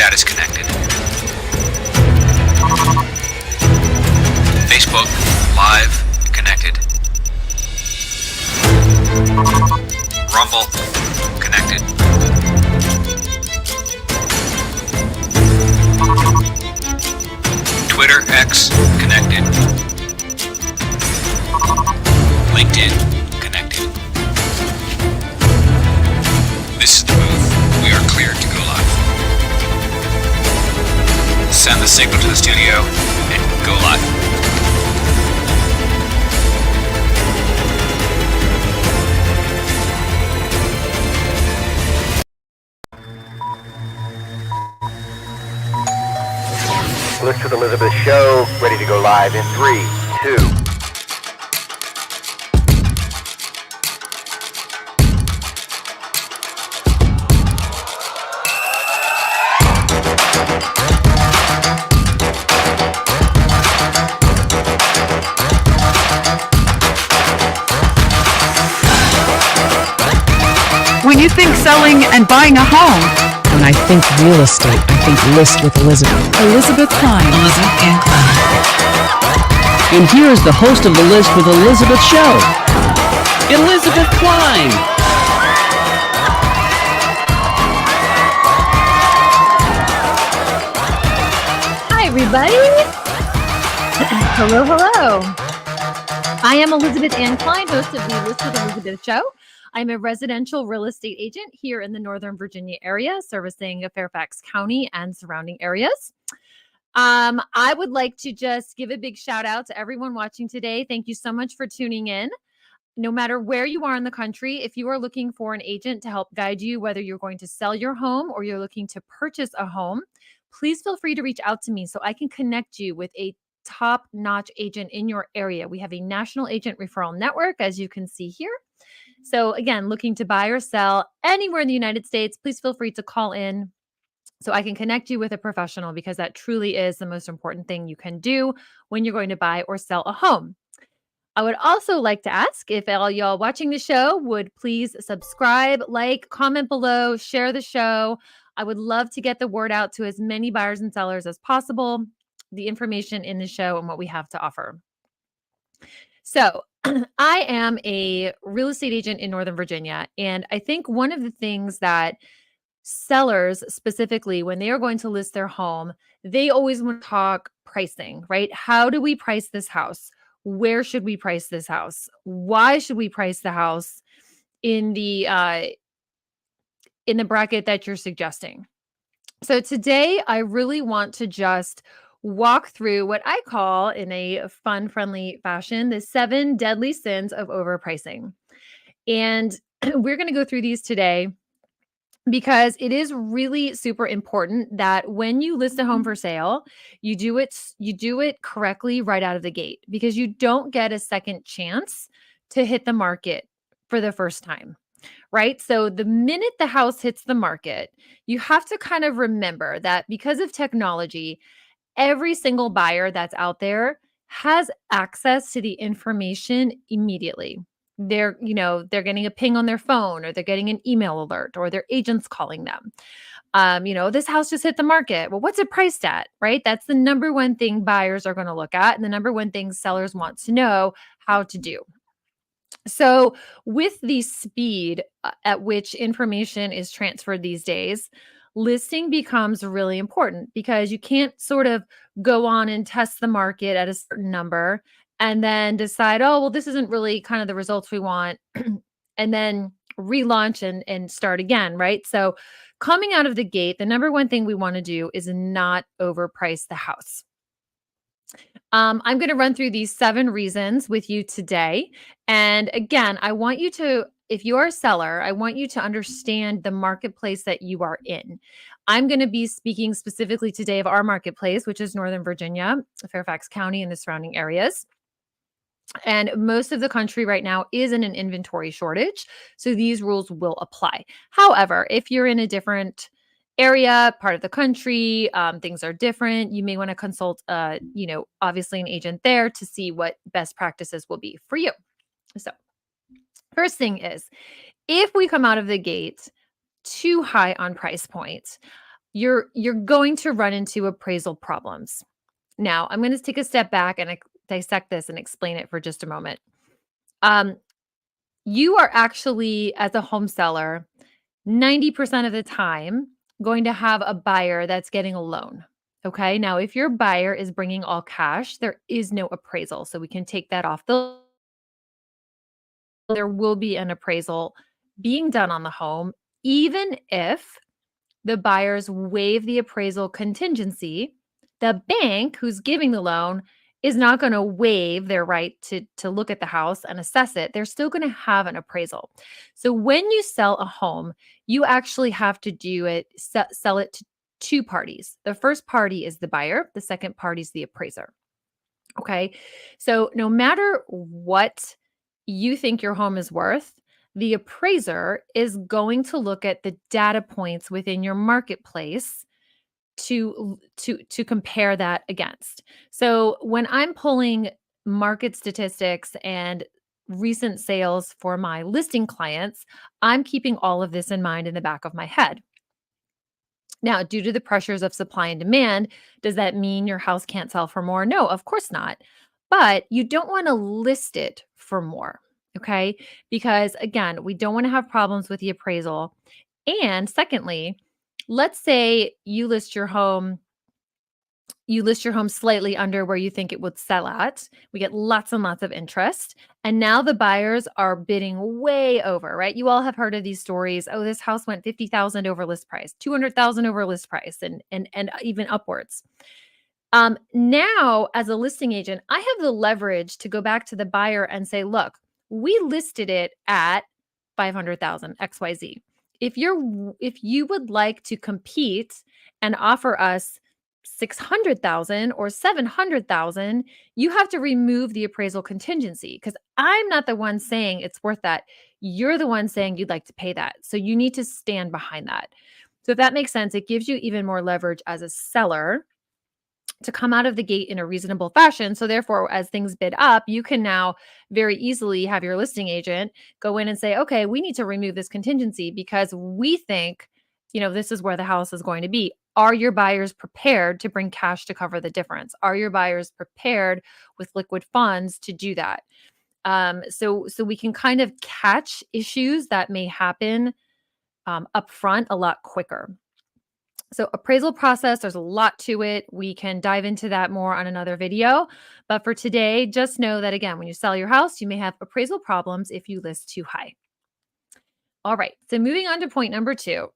Status connected. Facebook live connected. Rumble connected. Twitter X connected. LinkedIn connected. This is the booth. We are cleared to go live. Send the signal to the studio and go live. List with Elizabeth show, ready to go live in 3, 2. When you think selling and buying a home, when I think real estate, I think List with Elizabeth. Elizabeth Kline. Elizabeth Ann Kline. And here is the host of the List with Elizabeth show, Elizabeth Kline. Hi, everybody. Hello. I am Elizabeth Ann Kline, host of the List with Elizabeth show. I'm a residential real estate agent here in the Northern Virginia area, servicing Fairfax County and surrounding areas. I would like to just give a big shout out to everyone watching today. Thank you so much for tuning in. No matter where you are in the country, if you are looking for an agent to help guide you, whether you're going to sell your home or you're looking to purchase a home, please feel free to reach out to me so I can connect you with a top-notch agent in your area. We have a national agent referral network, as you can see here. So again, looking to buy or sell anywhere in the United States, please feel free to call in so I can connect you with a professional, because that truly is the most important thing you can do when you're going to buy or sell a home. I would also like to ask if all y'all watching the show would please subscribe, like, comment below, share the show. I would love to get the word out to as many buyers and sellers as possible, the information in the show and what we have to offer. So I am a real estate agent in Northern Virginia, and I think one of the things that sellers specifically, when they are going to list their home, they always want to talk pricing, right? How do we price this house? Where should we price this house? Why should we price the house in the bracket that you're suggesting? So today, I really want to just walk through what I call, in a fun, friendly fashion, the 7 deadly sins of overpricing. And we're going to go through these today because it is really super important that when you list a home for sale, you do it correctly right out of the gate, because you don't get a second chance to hit the market for the first time. Right? So the minute the house hits the market, you have to kind of remember that because of technology, every single buyer that's out there has access to the information immediately. They're getting a ping on their phone, or they're getting an email alert, or their agent's calling them. This house just hit the market. Well, what's it priced at? Right? That's the number one thing buyers are going to look at, and the number one thing sellers want to know how to do. So with the speed at which information is transferred these days, listing becomes really important, because you can't sort of go on and test the market at a certain number and then decide, oh, well, this isn't really kind of the results we want, and then relaunch and start again, right? So coming out of the gate, the number one thing we want to do is not overprice the house. I'm going to run through these 7 reasons with you today. And again, I want you to, if you are a seller, I want you to understand the marketplace that you are in. I'm going to be speaking specifically today of our marketplace, which is Northern Virginia, Fairfax County, and the surrounding areas. And most of the country right now is in an inventory shortage, so these rules will apply. However, if you're in a different area, part of the country, things are different. You may want to consult, obviously an agent there to see what best practices will be for you. So first thing is, if we come out of the gate too high on price points, you're going to run into appraisal problems. Now, I'm going to take a step back and dissect this and explain it for just a moment. You are actually, as a home seller, 90% of the time going to have a buyer that's getting a loan. Okay. Now, if your buyer is bringing all cash, there is no appraisal. So we can take that off the there will be an appraisal being done on the home, even if the buyers waive the appraisal contingency. The bank who's giving the loan is not going to waive their right to look at the house and assess it. They're still going to have an appraisal. So when you sell a home, you actually have to do it, sell it to two parties. The first party is the buyer, the second party is the appraiser. Okay. So no matter what you think your home is worth, the appraiser is going to look at the data points within your marketplace to compare that against. So when I'm pulling market statistics and recent sales for my listing clients, I'm keeping all of this in mind in the back of my head. Now, due to the pressures of supply and demand, does that mean your house can't sell for more? No, of course not. But you don't want to list it for more. Okay. Because again, we don't want to have problems with the appraisal. And secondly, let's say you list your home slightly under where you think it would sell at. We get lots and lots of interest. And now the buyers are bidding way over, right? You all have heard of these stories. Oh, this house went 50,000 over list price, 200,000 over list price, and even upwards. Now, as a listing agent, I have the leverage to go back to the buyer and say, look, we listed it at 500,000 XYZ. If you would like to compete and offer us 600,000 or 700,000, you have to remove the appraisal contingency because I'm not the one saying it's worth that. You're the one saying you'd like to pay that. So you need to stand behind that. So if that makes sense, it gives you even more leverage as a seller to come out of the gate in a reasonable fashion. So therefore, as things bid up, you can now very easily have your listing agent go in and say, okay, we need to remove this contingency because we think, this is where the house is going to be. Are your buyers prepared to bring cash to cover the difference? Are your buyers prepared with liquid funds to do that? So we can kind of catch issues that may happen up front a lot quicker. So appraisal process, there's a lot to it. We can dive into that more on another video. But for today, just know that, again, when you sell your house, you may have appraisal problems if you list too high. All right. So moving on to point number 2,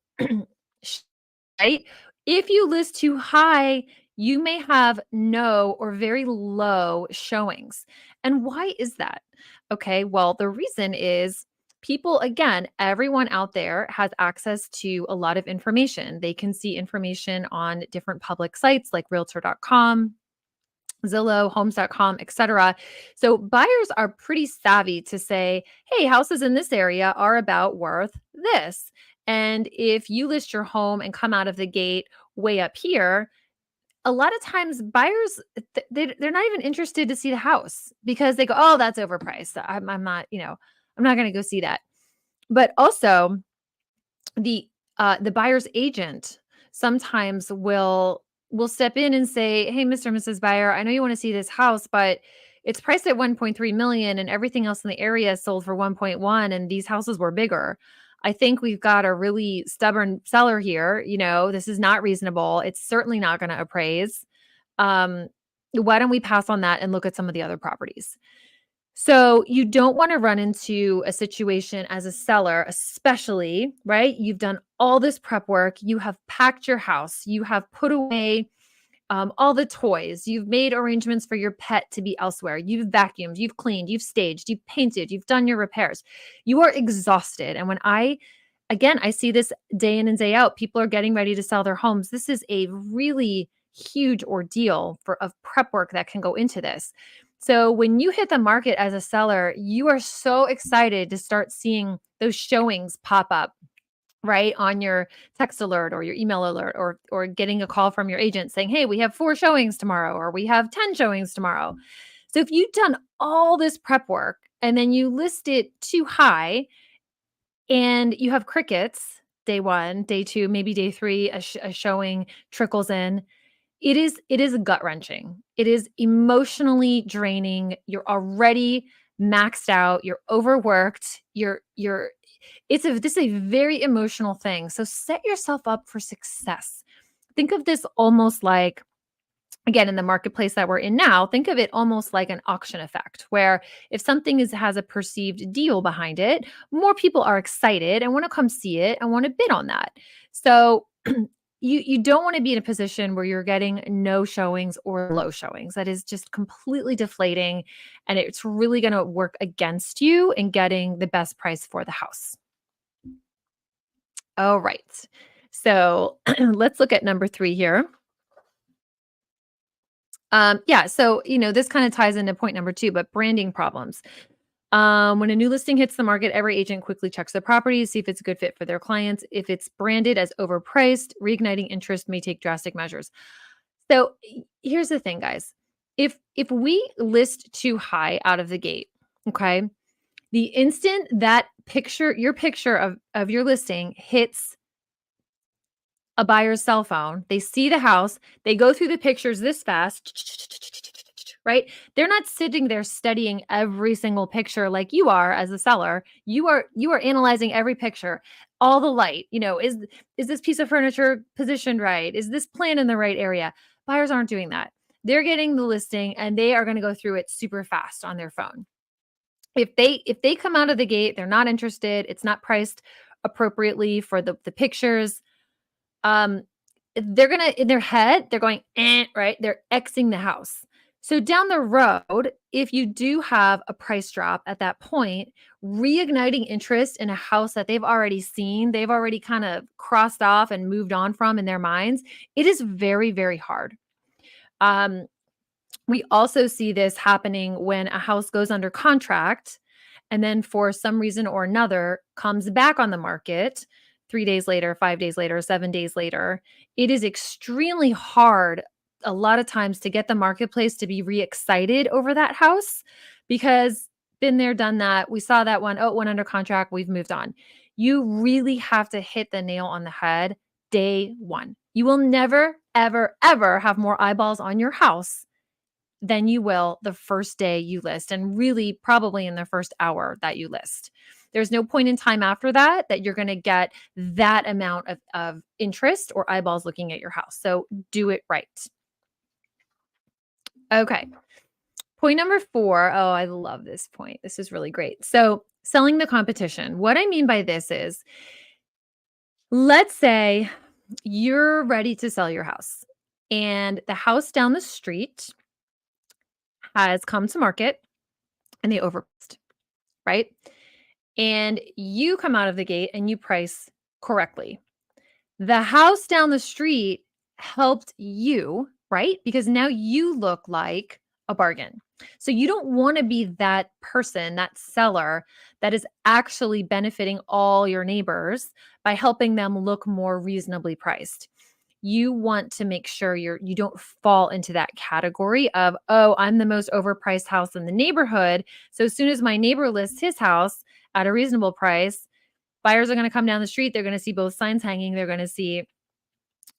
right? If you list too high, you may have no or very low showings. And why is that? Okay. Well, the reason is people, again, everyone out there has access to a lot of information. They can see information on different public sites like realtor.com, Zillow, homes.com, etc. So buyers are pretty savvy to say, hey, houses in this area are about worth this. And if you list your home and come out of the gate way up here, a lot of times buyers, they're not even interested to see the house because they go, oh, that's overpriced. I'm not, I'm not going to go see that. But also the buyer's agent sometimes will step in and say, hey, Mr. and Mrs. Buyer, I know you want to see this house, but it's priced at 1.3 million and everything else in the area is sold for 1.1 and these houses were bigger. I think we've got a really stubborn seller here. This is not reasonable. It's certainly not going to appraise. Why don't we pass on that and look at some of the other properties? So you don't want to run into a situation as a seller, especially, right? You've done all this prep work. You have packed your house. You have put away all the toys. You've made arrangements for your pet to be elsewhere. You've vacuumed, you've cleaned, you've staged, you've painted, you've done your repairs. You are exhausted. And when I see this day in and day out, people are getting ready to sell their homes. This is a really huge ordeal of prep work that can go into this. So when you hit the market as a seller, you are so excited to start seeing those showings pop up, right, on your text alert or your email alert or getting a call from your agent saying, hey, we have 4 showings tomorrow or we have 10 showings tomorrow. So if you've done all this prep work and then you list it too high and you have crickets, day 1, day 2, maybe day 3, a showing trickles in. It is gut-wrenching. It is emotionally draining. You're already maxed out, you're overworked, you're this is a very emotional thing. So set yourself up for success. Think of this almost like, again, in the marketplace that we're in now, think of it almost like an auction effect, where if something has a perceived deal behind it, more people are excited and want to come see it and want to bid on that. So you don't want to be in a position where you're getting no showings or low showings. That is just completely deflating, and it's really going to work against you in getting the best price for the house. All right. So let's look at number 3 here. Yeah, so this kind of ties into point number 2, but branding problems. When a new listing hits the market, every agent quickly checks the property, see if it's a good fit for their clients. If it's branded as overpriced, reigniting interest may take drastic measures. So here's the thing, guys. If we list too high out of the gate, okay, the instant that your picture of your listing hits a buyer's cell phone, they see the house, they go through the pictures this fast, right? They're not sitting there studying every single picture like you are as a seller. You are analyzing every picture, all the light. Is this piece of furniture positioned right? Is this plan in the right area? Buyers aren't doing that. They're getting the listing and they are going to go through it super fast on their phone. If they come out of the gate, they're not interested, it's not priced appropriately for the pictures. They're gonna, in their head, they're going, right? They're Xing the house. So down the road, if you do have a price drop at that point, reigniting interest in a house that they've already seen, they've already kind of crossed off and moved on from in their minds, it is very, very hard. We also see this happening when a house goes under contract and then for some reason or another comes back on the market 3 days later, 5 days later, 7 days later. It is extremely hard a lot of times to get the marketplace to be re-excited over that house because been there, done that. We saw that one. Oh, it went under contract. We've moved on. You really have to hit the nail on the head day 1. You will never, ever, ever have more eyeballs on your house than you will the first day you list, and really probably in the first hour that you list. There's no point in time after that you're going to get that amount of interest or eyeballs looking at your house. So do it right. Okay. Point number 4. Oh, I love this point. This is really great. So selling the competition. What I mean by this is, let's say you're ready to sell your house and the house down the street has come to market and they overpriced, right? And you come out of the gate and you price correctly. The house down the street helped you, right? Because now you look like a bargain. So you don't want to be that person, that seller that is actually benefiting all your neighbors by helping them look more reasonably priced. You want to make sure you don't fall into that category of, oh, I'm the most overpriced house in the neighborhood. So as soon as my neighbor lists his house at a reasonable price, buyers are going to come down the street. They're going to see both signs hanging. They're going to see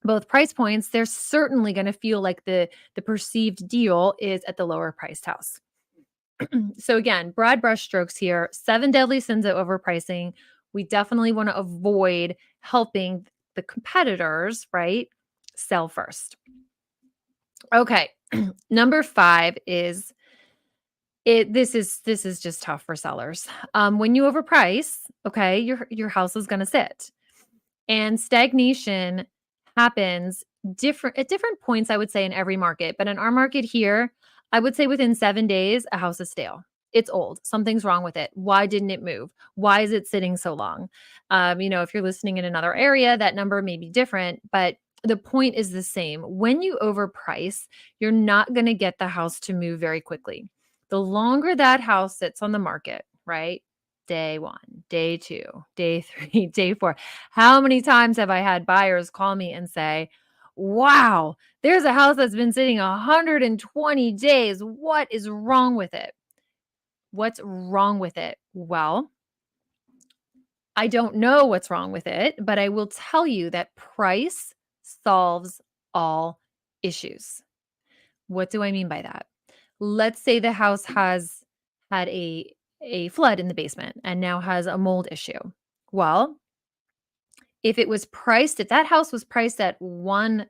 both price points. They're certainly going to feel like the perceived deal is at the lower priced house. So again, broad brush strokes here, 7 deadly sins of overpricing. We definitely want to avoid helping the competitors, right, sell first. Okay. Number 5 is this is just tough for sellers. When you overprice, okay, your house is going to sit. And stagnation happens at different points, I would say, in every market. But in our market here, I would say within 7 days, a house is stale. It's old. Something's wrong with it. Why didn't it move? Why is it sitting so long? If you're listening in another area, that number may be different, but the point is the same. When you overprice, you're not going to get the house to move very quickly. The longer that house sits on the market, right? Day 1, day 2, day 3, day 4. How many times have I had buyers call me and say, wow, there's a house that's been sitting 120 days. What is wrong with it? What's wrong with it? Well, I don't know what's wrong with it, but I will tell you that price solves all issues. What do I mean by that? Let's say the house has had a flood in the basement and now has a mold issue. Well, if that house was priced at $1,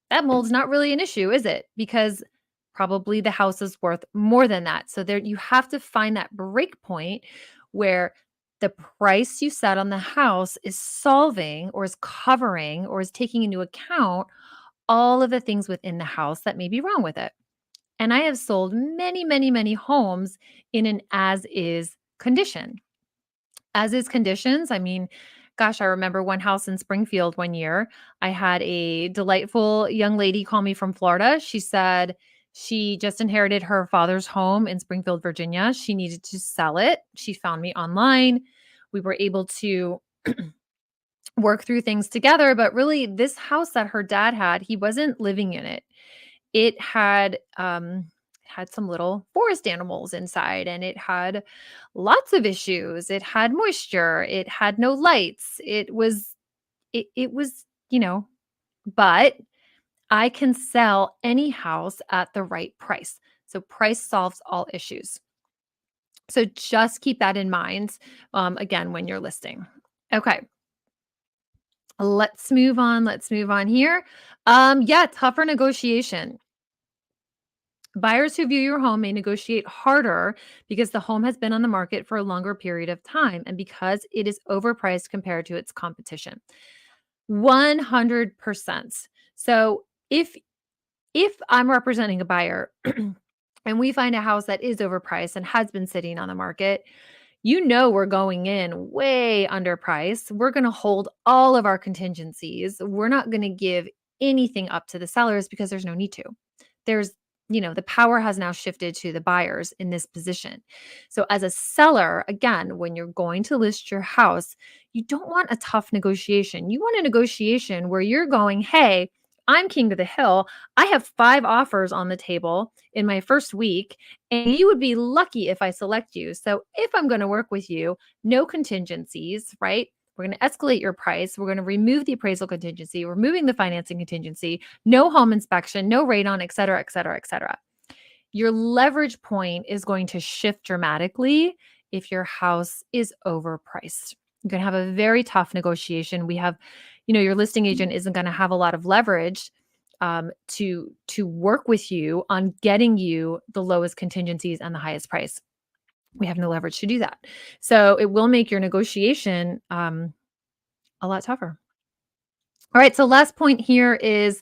that mold's not really an issue, is it? Because probably the house is worth more than that. So there you have to find that break point where the price you set on the house is solving or is covering or is taking into account all of the things within the house that may be wrong with it. And I have sold many, many, many homes in an as is condition. As is conditions, I mean, gosh, I remember one house in Springfield one year. I had a delightful young lady call me from Florida. She said she just inherited her father's home in Springfield, Virginia. She needed to sell it. She found me online. We were able to work through things together, but really this house that her dad had, he wasn't living in it. It had some little forest animals inside, and it had lots of issues. It had moisture, it had no lights. It was, but I can sell any house at the right price. So price solves all issues. So just keep that in mind, again, when you're listing. Okay. Let's move on. Let's move on here. Yeah, tougher negotiation. Buyers who view your home may negotiate harder because the home has been on the market for a longer period of time and because it is overpriced compared to its competition. 100%. So if I'm representing a buyer and we find a house that is overpriced and has been sitting on the market, we're going in way underpriced. We're going to hold all of our contingencies. We're not going to give anything up to the sellers because there's no need to. The power has now shifted to the buyers in this position. So as a seller, again, when you're going to list your house, you don't want a tough negotiation. You want a negotiation where you're going, hey, I'm king of the hill. I have 5 offers on the table in my first week, and you would be lucky if I select you. So if I'm going to work with you, no contingencies, right? We're going to escalate your price. We're going to remove the appraisal contingency, removing the financing contingency, no home inspection, no radon, et cetera, et cetera, et cetera. Your leverage point is going to shift dramatically if your house is overpriced. You're going to have a very tough negotiation. Your listing agent isn't going to have a lot of leverage to work with you on getting you the lowest contingencies and the highest price. We have no leverage to do that. So it will make your negotiation a lot tougher. All right. So last point here is,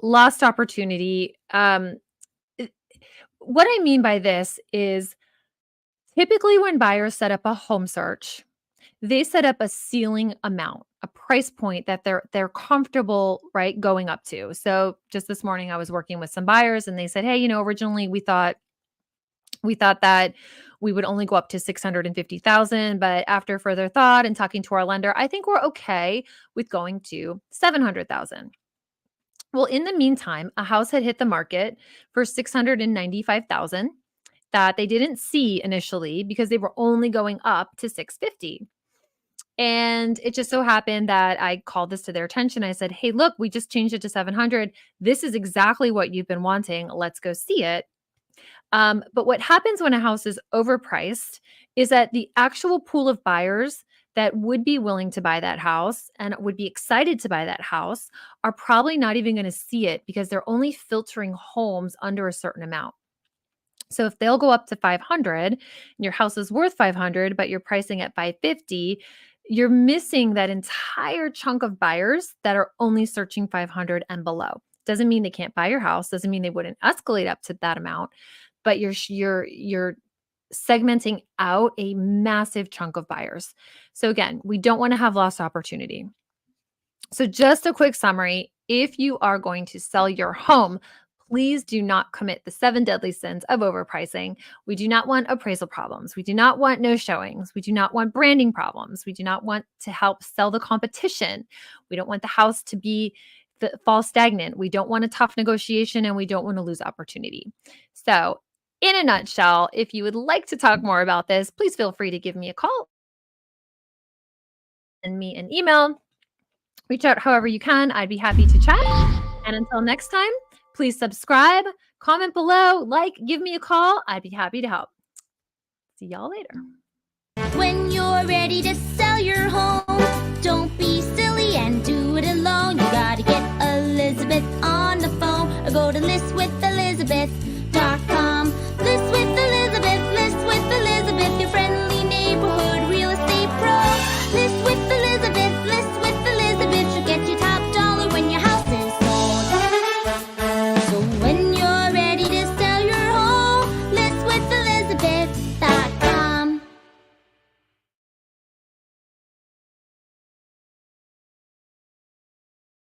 lost opportunity. What I mean by this is typically when buyers set up a home search, they set up a ceiling amount, a price point that they're comfortable, right, going up to. So just this morning I was working with some buyers and they said, hey, originally we thought that we would only go up to 650,000, but after further thought and talking to our lender, I think we're okay with going to 700,000. Well, in the meantime, a house had hit the market for 695,000 that they didn't see initially because they were only going up to 650. And it just so happened that I called this to their attention. I said, hey, look, we just changed it to 700. This is exactly what you've been wanting. Let's go see it. But what happens when a house is overpriced is that the actual pool of buyers that would be willing to buy that house and would be excited to buy that house are probably not even going to see it because they're only filtering homes under a certain amount. So if they'll go up to 500 and your house is worth 500, but you're pricing at 550, you're missing that entire chunk of buyers that are only searching 500 and below. Doesn't mean they can't buy your house. Doesn't mean they wouldn't escalate up to that amount, but you're segmenting out a massive chunk of buyers. So again, we don't want to have lost opportunity. So just a quick summary. If you are going to sell your home, please do not commit the 7 deadly sins of overpricing. We do not want appraisal problems. We do not want no showings. We do not want branding problems. We do not want to help sell the competition. We don't want the house to fall stagnant. We don't want a tough negotiation and we don't want to lose opportunity. So in a nutshell, if you would like to talk more about this, please feel free to give me a call send me an email. Reach out however you can. I'd be happy to chat. And until next time, please subscribe, comment below, like, give me a call. I'd be happy to help. See y'all later.